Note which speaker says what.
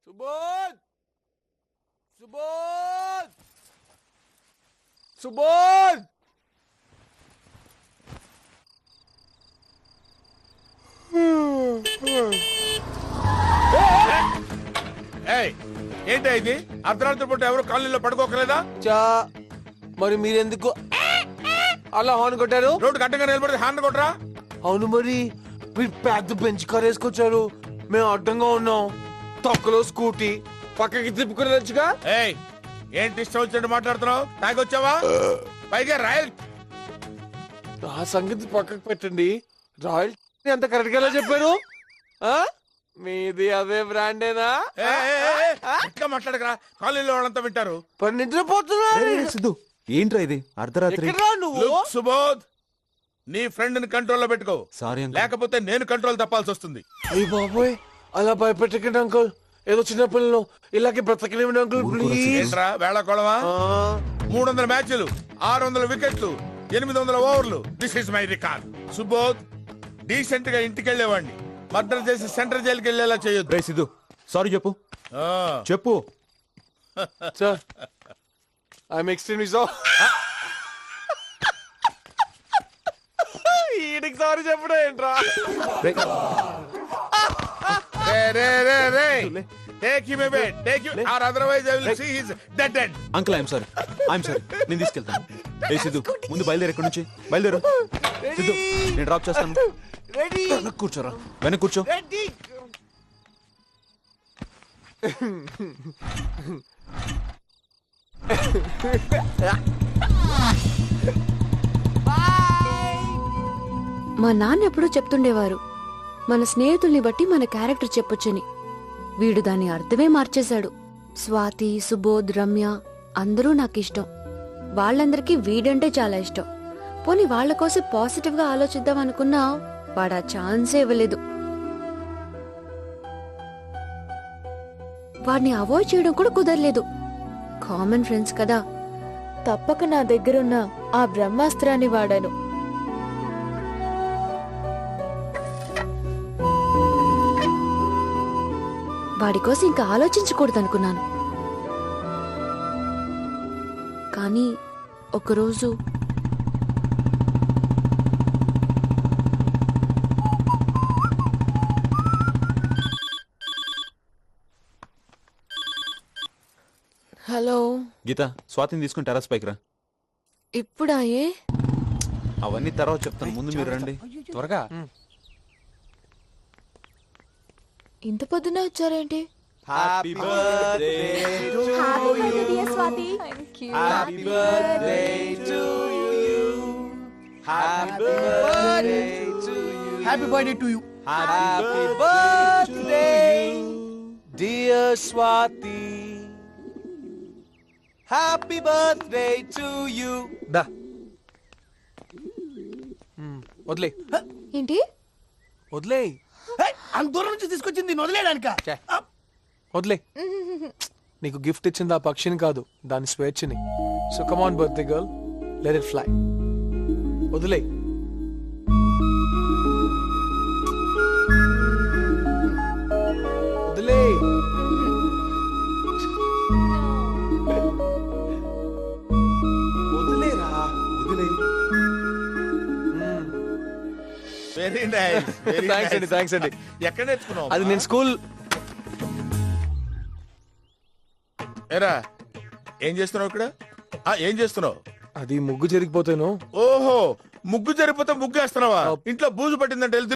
Speaker 1: సుబోధ్ సుబోధ్ సుబోధ్
Speaker 2: ఏంటి ఇది? అర్ధరాత్రి పూట ఎవరు కాలనీలో పడుకోకలేదా?
Speaker 1: చా మరి మీరెందుకు అలా హార్న్ కొట్టారు?
Speaker 2: రోడ్డు గడ్డగా నిలబడితే హార్న్ కొట్టరా?
Speaker 1: అవును మరి మీరు పెద్ద బెంచ్ కార్ వేసుకొచ్చారు, మేము అడ్డంగా ఉన్నాం. తొక్కలో స్కూటీ పక్కకి తిప్పుకుని వచ్చుగా.
Speaker 2: ఏంటి ఇష్టం వచ్చినట్టు మాట్లాడుతున్నావు? తాగొచ్చావా? పైగా రాయల్
Speaker 1: ఆ సంగతి పక్కకు పెట్టండి. రాయల్ ఎంత కరెక్ట్ గా చెప్పారు. ఆ మీది అదే బ్రాండేనా?
Speaker 2: ఇట్లా మాట్లాడకరా, కాలనీలో వాళ్ళంతా వింటారు.
Speaker 1: పని నిద్రపోతున్నారు.
Speaker 3: సిద్ధు ఏంట్రా ఇది అర్ధరాత్రి?
Speaker 1: ఎక్కడ్రా నువ్వు?
Speaker 2: Look, సుబోధ్, నీ ఫ్రెండ్ ని కంట్రోల్లో పెట్టుకో.
Speaker 3: Sorry uncle.
Speaker 2: లేకపోతే నేను కంట్రోల్ తప్పాల్సి వస్తుంది.
Speaker 1: అయ్య బాబోయ్, అలా భయపెట్టకండి అంకుల్. ఏదో చిన్న పిల్లలు ఇలాగే బ్రతకనివ్వండి అంకుల్ ప్లీజ్.
Speaker 2: ఏంట్రా వేళకోళమా? 300 మ్యాచ్లు, 600 వికెట్లు, 800 ఓవర్లు. This is my record. Subodh, decent గా ఇంటికి వెళ్ళేవాడిని మర్డర్ చేసి సెంట్రల్ జైలుకి వెళ్ళేలా చేయొద్దు.
Speaker 3: రే సిద్ధు సారీ చెప్పు.
Speaker 2: ఆ,
Speaker 3: చెప్పు.
Speaker 1: Sir I'm extremely sorry. ఈడికి సారీ చెప్పడం ఏంట్రా?
Speaker 2: Take him away, take him, or otherwise I will see his dead end.
Speaker 3: Uncle I'm sorry నేను తీసుకెళ్తాను. ఏ సిద్ధు ముందు బయలుదేరు, ఎక్కడి నుంచి బయలుదేరు. సిద్ధు నేను డ్రాప్ చేస్తాను.
Speaker 1: రెడీ
Speaker 3: వెనక్కి కూర్చోరా, వెనక్కి కూర్చో.
Speaker 1: రెడీ.
Speaker 4: మా నాన్న ఎప్పుడూ చెప్తుండేవారు, మన స్నేహితుల్ని బట్టి మన క్యారెక్టర్ చెప్పొచ్చని. వీడు దాని అర్థమే మార్చేశాడు. స్వాతి, సుబోధ్, రమ్య అందరూ నాకిష్టం. వాళ్ళందరికీ వీడంటే చాలా ఇష్టం. పోనీ వాళ్ల కోసం పాజిటివ్ గా ఆలోచిద్దాం అనుకున్నా వాడా ఛాన్సే ఇవ్వలేదు. వాడిని అవాయిడ్ చేయడం కూడా కుదరలేదు. కామన్ ఫ్రెండ్స్ కదా, తప్పక నా దగ్గరున్న ఆ బ్రహ్మాస్త్రాన్ని వాడాను. వాడి కోసం ఇంకా ఆలోచించకూడదనుకున్నాను. కానీ ఒకరోజు హలో
Speaker 3: గీత, స్వాతిని తీసుకుని టెర్రస్ పైకి రా.
Speaker 4: ఇప్పుడా? ఏ
Speaker 3: అవన్నీ తర్వాత చెప్తాను, ముందు మీరు రండి త్వరగా.
Speaker 4: ఇంత పొద్దున వచ్చారేంటి?
Speaker 1: Happy birthday to you. Happy birthday to you. Happy birthday to you.
Speaker 5: Happy birthday to you.
Speaker 1: Happy birthday dear Swathi. Happy birthday to you.
Speaker 5: దా వదిలే
Speaker 4: ఏంటి?
Speaker 1: వదిలే
Speaker 5: అంత దూరం నుంచి తీసుకొచ్చింది వదిలేయడానిక?
Speaker 1: వదిలే. నీకు గిఫ్ట్ ఇచ్చింది ఆ పక్షిని కాదు, దాని స్వేచ్ఛని. So come on birthday girl, let it fly. వదిలే. వదిలే. వదిలేరా. వదిలే.
Speaker 2: వెరీ నైస్, వెరీ
Speaker 1: థ్యాంక్స్ అండి, థ్యాంక్స్ అండి.
Speaker 2: ఎక్కడ నేర్చుకున్నావు?
Speaker 1: అది నేను స్కూల్.
Speaker 2: ఏరా, ఏం చేస్తున్నావు ఇక్కడ? ఏం చేస్తున్నావు?
Speaker 1: అది ముగ్గు జరిగిపోతాను.
Speaker 2: ఓహో, ముగ్గు జరిగిపోతే ముగ్గు వేస్తున్నావా? ఇంట్లో బూజు పట్టిందంటే వెళ్తూ